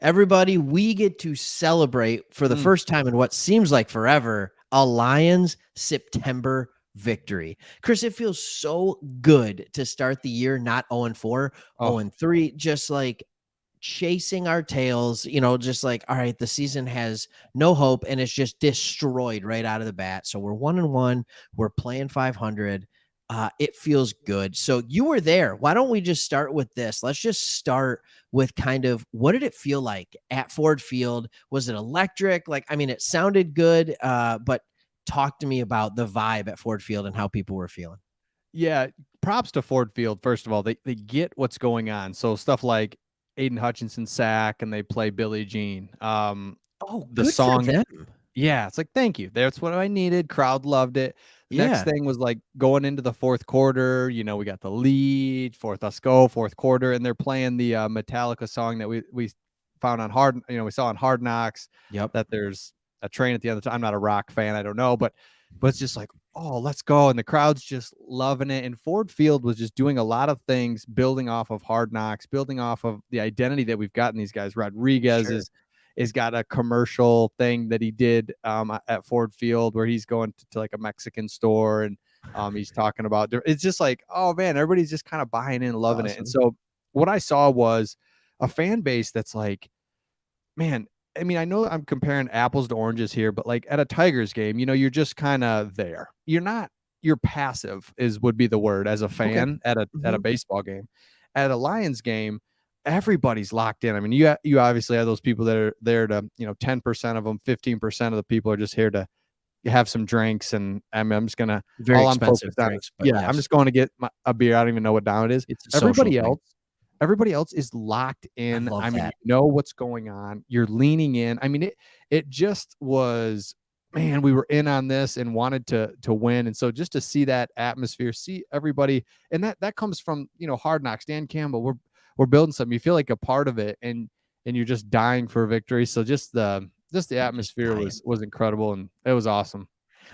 Everybody, we get to celebrate for the Mm. first time in what seems like forever a Lions September victory. Chris, it feels so good to start the year not 0-4, Oh, 0-3, just like chasing our tails, just like, all right, the season has no hope and it's just destroyed right out of the bat. So we're 1-1, we're playing 500. It feels good. So you were there. Why don't we just start with this? Let's just start with kind of what did it feel like at Ford Field? Was it electric? Like, I mean, it sounded good, but talk to me about the vibe at Ford Field and how people were feeling. yeah. Props to Ford Field. First of all, they get what's going on. So stuff like Aiden Hutchinson sack, and they play Billie Jean. Oh, The good for song, them. yeah, it's like thank you. That's what I needed. Crowd loved it. The next Yeah, thing was like going into the fourth quarter. We got the lead. Fourth, let's go. Fourth quarter, and they're playing the Metallica song that we found on Hard. We saw on Hard Knocks yep, that there's a train at the end of the time. I'm not a rock fan. I don't know, but it's just like, oh, let's go. And the crowd's just loving it. And Ford Field was just doing a lot of things, building off of Hard Knocks, building off of the identity that we've gotten these guys. Rodriguez sure. is got a commercial thing that he did at Ford Field where he's going to like a Mexican store and he's talking about it's just like, oh man, everybody's just kind of buying in, loving it. And Awesome. so what I saw was a fan base that's like, man, I mean, I know I'm comparing apples to oranges here, but like at a Tigers game, you're just kind of there. You're passive would be the word as a Okay. fan at a Mhm. baseball game. At a Lions game, everybody's locked in. I mean, you obviously have those people that are there to, 10% of them, 15% of the people are just here to have some drinks, and I'm just gonna Very all I'm expensive focused on is, drinks, but yeah, I'm yes, just going to get a beer. I don't even know what down it is. it's a social Everybody thing. else everybody else is locked I in. love I mean, you that. know what's going on. You're leaning in. I mean, it just was, man, we were in on this and wanted to win. And so just to see that atmosphere, see everybody, and that comes from, Hard Knocks, Dan Campbell. We're building something. You feel like a part of it, and you're just dying for victory. So just the You're just atmosphere dying. was incredible, and it was awesome.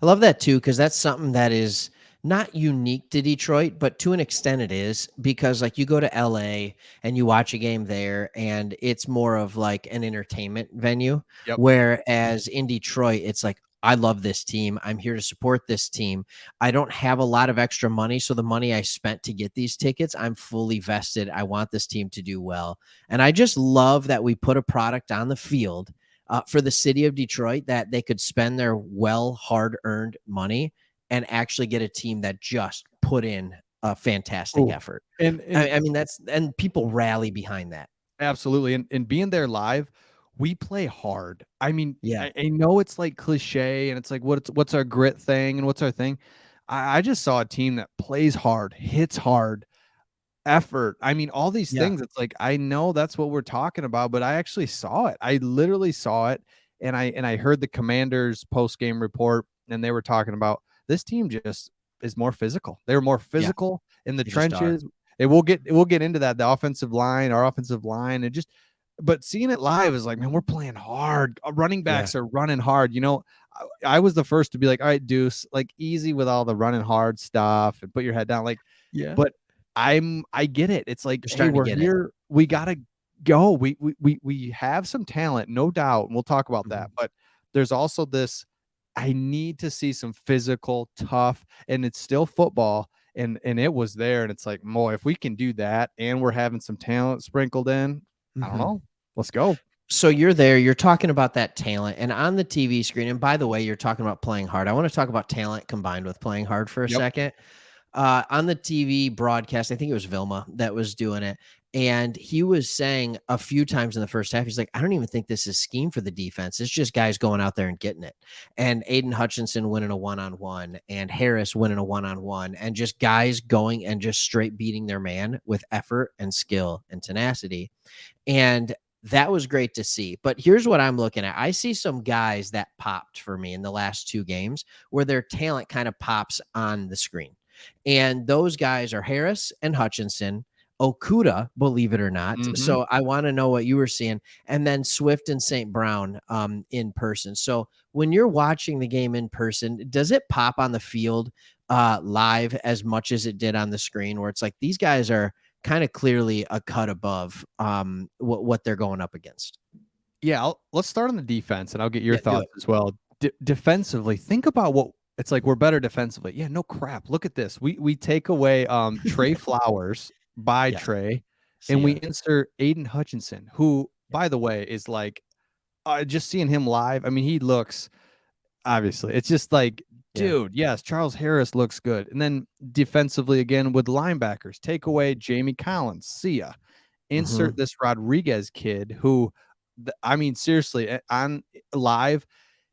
I love that too, because that's something that is not unique to Detroit, but to an extent it is because like you go to LA and you watch a game there and it's more of like an entertainment venue. Yep. Whereas in Detroit, it's like, I love this team. I'm here to support this team. I don't have a lot of extra money. So the money I spent to get these tickets, I'm fully vested. I want this team to do well. And I just love that we put a product on the field for the city of Detroit that they could spend their well hard earned money and actually get a team that just put in a fantastic Oh, effort. and I mean, that's and people rally behind that. absolutely, and being there live, we play hard. I mean, Yeah. I know it's like cliche, and it's like what's our grit thing and what's our thing. I just saw a team that plays hard, hits hard, effort. I mean, all these Yeah. things. It's like I know that's what we're talking about, but I actually saw it. I literally saw it, and I heard the Commanders post game report, and they were talking about this team just is more physical. They were more Yeah. physical in the They just are. trenches. We'll get into that. The offensive line, our offensive line, and just but seeing it live is like, man, we're playing hard. Running Yeah. backs are running hard. I was the first to be like, all right, Deuce, like easy with all the running hard stuff and put your head down. Like, Yeah. but I get it. It's like, You're hey, starting to we're get it. here. We gotta go. We have some talent, no doubt, and we'll talk about that. Mhm. But there's also this. I need to see some physical, tough, and it's still football, and it was there, and it's like, boy, if we can do that, and we're having some talent sprinkled in, I don't Mhm. know. Let's go. So you're there, you're talking about that talent, and on the TV screen, and by the way, you're talking about playing hard. I want to talk about talent combined with playing hard for a Yep. second. On the TV broadcast, I think it was Vilma that was doing it. And he was saying a few times in the first half, he's like, I don't even think this is scheme for the defense. It's just guys going out there and getting it. And Aiden Hutchinson winning a one on one, and Harris winning a one on one, and just guys going and just straight beating their man with effort and skill and tenacity. And that was great to see. But here's what I'm looking at. I see some guys that popped for me in the last two games where their talent kind of pops on the screen. And those guys are Harris and Hutchinson, Okuda, believe it or not. Mm-hmm. So I want to know what you were seeing. And then Swift and St. Brown in person. So when you're watching the game in person, does it pop on the field live as much as it did on the screen where it's like these guys are kind of clearly a cut above what they're going up against. Yeah, let's start on the defense, and I'll get your Yeah, do it. thoughts as well. Defensively, think about what it's like. We're better defensively. Yeah, no crap. Look at this. We take away Trey Flowers by Yes. Trey, and See we ya. insert Aiden Hutchinson, who, Yeah. by the way, is like just seeing him live. I mean, he looks obviously. It's just like, Yeah. dude, yes, Charles Harris looks good. And then defensively again with linebackers, take away Jamie Collins. See ya. Insert Mhm. this Rodriguez kid who, I mean, seriously, on live,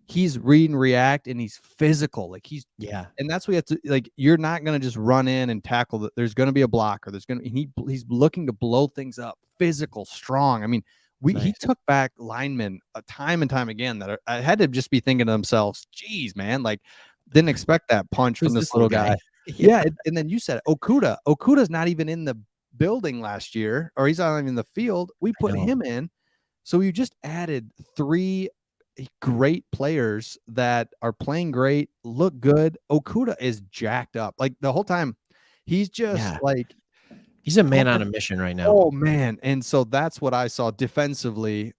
he's read and react and he's physical. Like Yeah. and that's what you have to like. You're not going to just run in and tackle. There's going to be a blocker. There's going to he's looking to blow things up. Physical, strong. I mean, he Nice. took back linemen time and time again that I had to just be thinking to themselves, "Geez, man, like didn't expect that punch from Who's this this little little guy? guy." Yeah, Yeah, and then you said it, Okuda. Okuda's not even in the building last year, or he's not even in the field. We I put know. him in, so you just added three great players that are playing great, look good. Okuda is jacked up. Like the whole time, he's just Yeah. like, He's a oh, man on a mission right now. oh man. And so that's what I saw defensively.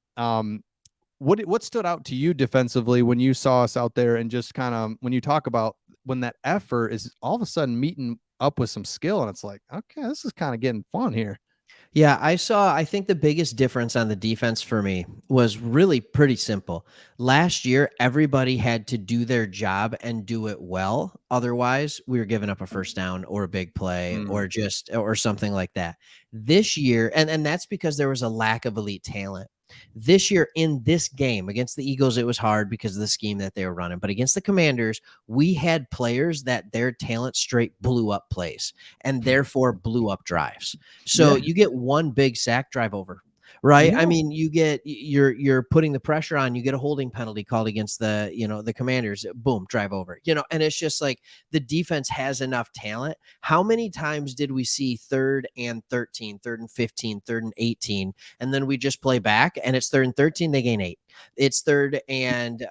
What stood out to you defensively when you saw us out there and just kind of when you talk about when that effort is all of a sudden meeting up with some skill and it's like, okay, this is kind of getting fun here. Yeah, I think the biggest difference on the defense for me was really pretty simple. Last year, everybody had to do their job and do it well. Otherwise, we were giving up a first down or a big play Mm, or just or something like that. This year, and that's because there was a lack of elite talent. This year in this game against the Eagles, it was hard because of the scheme that they were running. But against the Commanders, we had players that their talent straight blew up plays and therefore blew up drives. So yeah. you get one big sack drive over, right? I Yeah. mean, you're putting the pressure on, you get a holding penalty called against the Commanders, boom, drive over. And it's just like the defense has enough talent. How many times did we see 3rd and 13, 3rd and 15, 3rd and 18, and then we just play back and it's 3rd and 13, they gain 8. It's 3rd and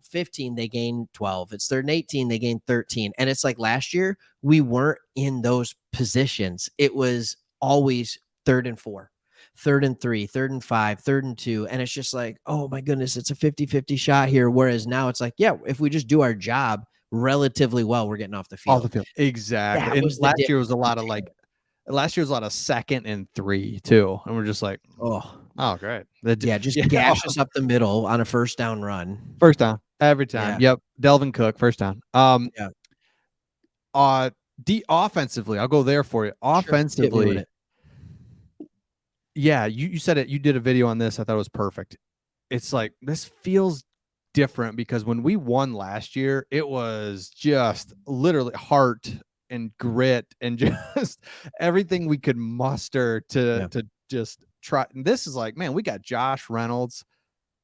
15, they gain 12. It's 3rd and 18, they gain 13. And it's like last year we weren't in those positions. It was always 3rd and 4, 3rd and 3, 3rd and 5, 3rd and 2. And it's just like, oh my goodness, it's a 50-50 shot here. Whereas now it's like, yeah, if we just do our job relatively well, we're getting off the Off the field. field. Exactly. That And was the difference. last year was a lot of 2nd and 3 too. And we're just like, Oh, oh, great. yeah, just Yeah. gash us up the middle on a first down run. First down every time. Yeah. Yep. Delvin Cook, first down. Yeah. Uh, offensively, I'll go there for you. Sure. Hit me with Offensively, it. yeah, you said it. You did a video on this. I thought it was perfect. It's like this feels different because when we won last year, it was just literally heart and grit and just everything we could muster Yeah. to just try. And this is like, man, we got Josh Reynolds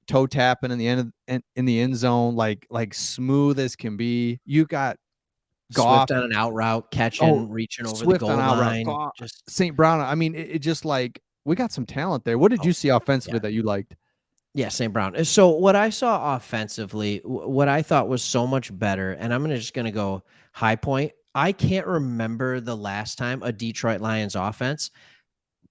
toe tapping in the end zone, like smooth as can be. You got Goff. Swift on an out route, Oh, catching, reaching over the Swift on goal out route. line. Goff, Just St. Brown. I mean, it just like we got some talent there. What did oh you see yeah. offensively that you liked? Yeah, St. Brown. So what I saw offensively, what I thought was so much better, and I'm gonna go high point. I can't remember the last time a Detroit Lions offense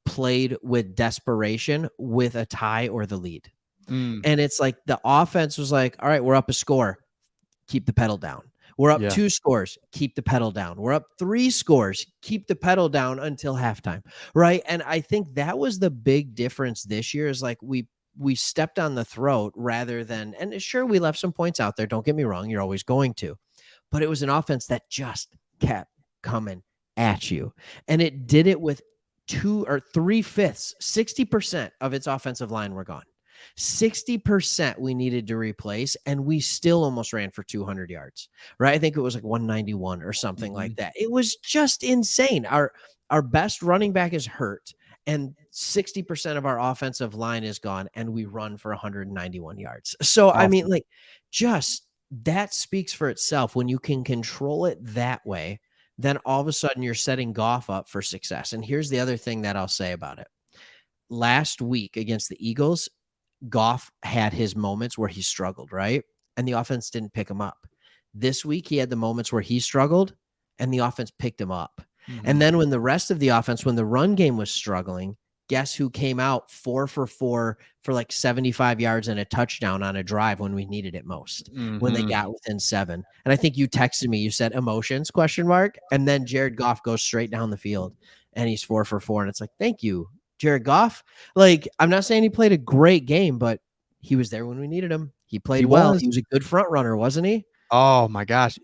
played with desperation with a tie or the lead. Mm, And it's like the offense was like, all right, we're up a score, keep the pedal down. We're up yeah. 2 scores, keep the pedal down. We're up 3 scores, keep the pedal down until halftime, right? And I think that was the big difference this year is like we stepped on the throat rather than, and sure we left some points out there, don't get me wrong, you're always going to. But it was an offense that just kept coming at you. And it did it with 2 or 3/5, 60% of its offensive line were gone. 60% we needed to replace, and we still almost ran for 200 yards, right? I think it was like 191 or something like Mhm. that. It was just insane. Our best running back is hurt, and 60% of our offensive line is gone, and we run for 191 yards. So, I mean, Awesome. like, just that speaks for itself. When you can control it that way, then all of a sudden you're setting Goff up for success. And here's the other thing that I'll say about it. Last week against the Eagles, Goff had his moments where he struggled, right? And the offense didn't pick him up. This week, he had the moments where he struggled and the offense picked him up. And Mhm. then when the rest of the offense, when the run game was struggling, guess who came out 4 for 4 for like 75 yards and a touchdown on a drive when we needed it most, when they Mhm. got within 7. And I think you texted me, you said emotions question mark, and then Jared Goff goes straight down the field and he's 4 for 4. And it's like, thank you, Jared Goff. Like, I'm not saying he played a great game, but he was there when we needed him. He He played well. was. He was a good front runner, wasn't he? Oh my gosh.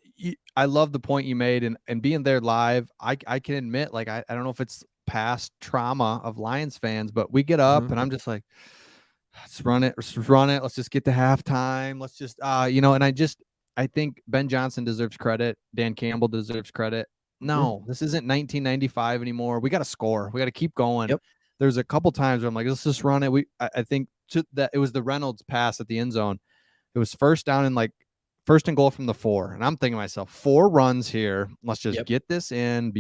I love the point you made, and being there live, I can admit, like, I don't know if it's past trauma of Lions fans, but we get up Mhm. and I'm just like, let's run it, let's run it, let's just get to halftime. Let's just and I think Ben Johnson deserves credit, Dan Campbell deserves credit. Mhm. No, this isn't 1995 anymore. We got to score. We got to keep going. Yep. There's a couple times where I'm like, let's just run it. I think that it was the Reynolds pass at the end zone. It was first down and like first and goal from the 4. And I'm thinking to myself, 4 runs here. Let's just Yep. get this in.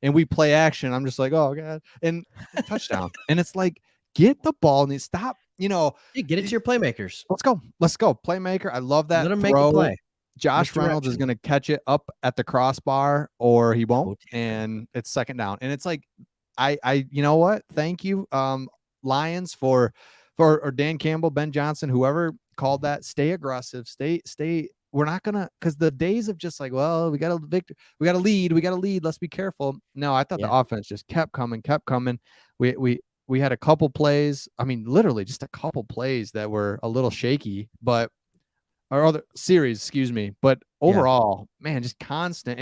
And we play action. I'm just like, oh God. And touchdown. And it's like, get the ball and stop, Yeah, get it to your playmakers. let's go. Let's go. Playmaker. I love Let that them make a throw. play. Josh Reynolds is Misdirection. going to catch it up at the crossbar or he won't. Toe tap. And it's second down. And it's like, you know what? Thank you, Lions, or Dan Campbell, Ben Johnson, whoever called that. Stay aggressive. Stay. We're not gonna, because the days of just like, well, we got a victory, we got a lead, Let's be careful. No, I thought the Yeah. offense just kept coming, kept coming. We had a couple plays. I mean, literally just a couple plays that were a little shaky, but or other series, excuse me. But Yeah. overall, man, just constant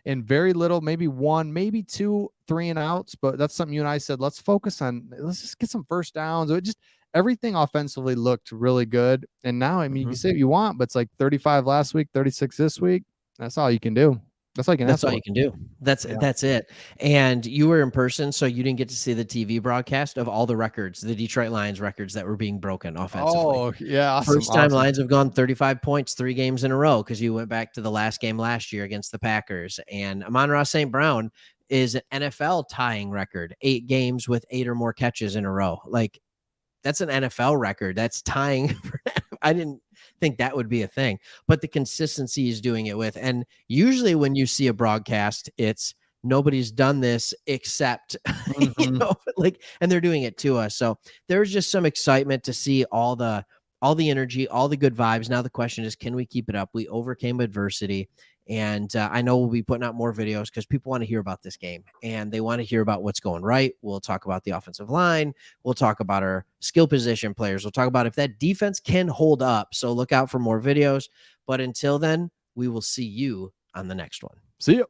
and very little, maybe one, maybe two, 3 and outs. But that's something you and I said. Let's just get some first downs. It just everything offensively looked really good. And now, I mean, you can Mhm. say what you want, but it's like 35 last week, 36 this week. That's all you can do. That's all you can That's ask all for. you can do. That's Yeah. that's it. And you were in person, so you didn't get to see the TV broadcast of all the records, the Detroit Lions records that were being broken offensively. Oh yeah, awesome, First time awesome. Lions have gone 35 points 3 games in a row because you went back to the last game last year against the Packers. And Amon-Ra St. Brown is an NFL tying record, 8 games with 8 or more catches in a row. Like, that's an NFL record. That's tying. I didn't think that would be a thing, but the consistency is doing it with. And usually when you see a broadcast, it's nobody's done this except, Mhm. like, and they're doing it to us. So there's just some excitement to see all the energy, all the good vibes. Now the question is, can we keep it up? We overcame adversity. And I know we'll be putting out more videos because people want to hear about this game and they want to hear about what's going right. We'll talk about the offensive line. We'll talk about our skill position players. We'll talk about if that defense can hold up. So look out for more videos. But until then, we will see you on the next one. See you.